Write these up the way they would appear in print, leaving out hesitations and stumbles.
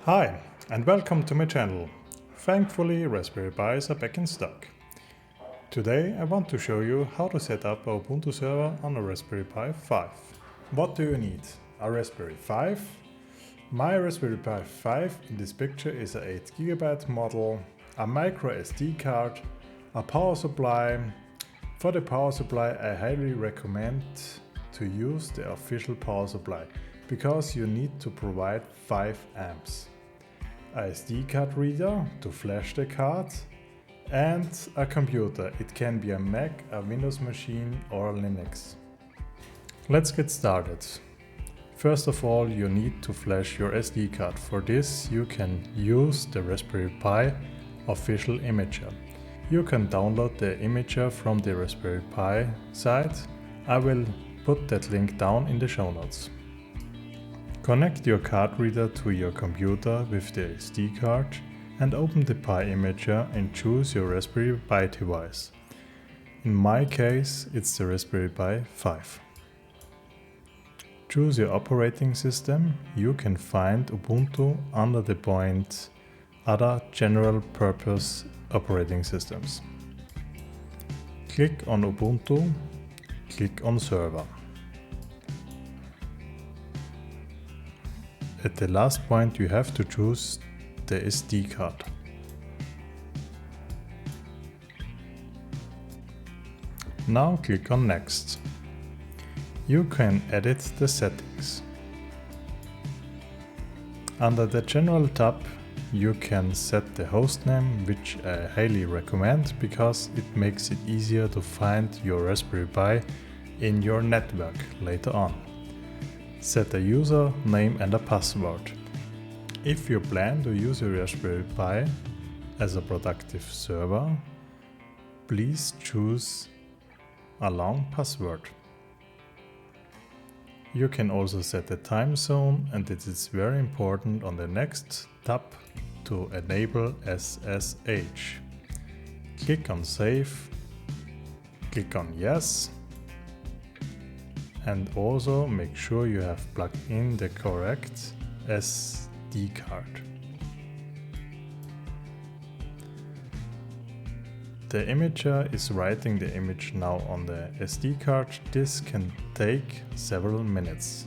Hi, and welcome to my channel. Thankfully, Raspberry Pis are back in stock. Today I want to show you how to set up a Ubuntu server on a Raspberry Pi 5. What do you need? A Raspberry 5? My Raspberry Pi 5 in this picture is a 8GB model, a micro SD card, a power supply. For the power supply I highly recommend to use the official power supply, because you need to provide 5 amps. A SD card reader to flash the card, and a computer. It can be a Mac, a Windows machine or Linux. Let's get started. First of all, you need to flash your SD card. For this you can use the Raspberry Pi official imager. You can download the imager from the Raspberry Pi site. I will put that link down in the show notes. Connect your card reader to your computer with the SD card and open the Pi imager and choose your Raspberry Pi device. In my case, it's the Raspberry Pi 5. Choose your operating system. You can find Ubuntu under the point Other General Purpose Operating Systems. Click on Ubuntu, click on Server. At the last point you have to choose the SD card. Now click on Next. You can edit the settings. Under the General tab you can set the hostname, which I highly recommend because it makes it easier to find your Raspberry Pi in your network later on. Set a user name and a password. If you plan to use your Raspberry Pi as a productive server, please choose a long password. You can also set a time zone, and it is very important on the next tab to enable SSH. Click on Save, click on Yes, and also make sure you have plugged in the correct SD card. The imager is writing the image now on the SD card. This can take several minutes.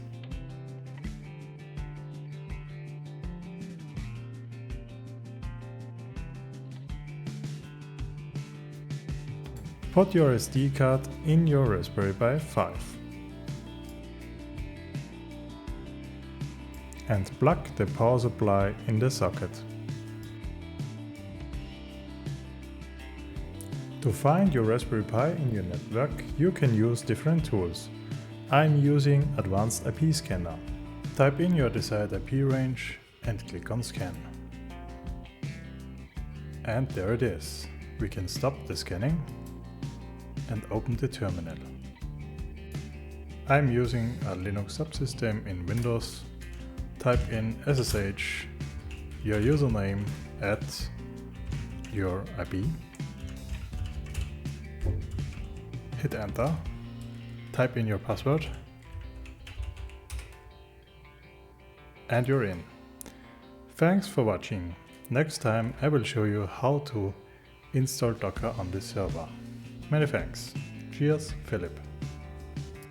Put your SD card in your Raspberry Pi 5. And plug the power supply in the socket. To find your Raspberry Pi in your network, you can use different tools. I'm using Advanced IP Scanner. Type in your desired IP range and click on Scan. And there it is. We can stop the scanning and open the terminal. I'm using a Linux subsystem in Windows. Type in SSH, your username at your IP, hit enter, type in your password, and you're in. Thanks for watching. Next time I will show you how to install Docker on this server. Many thanks. Cheers, Philip.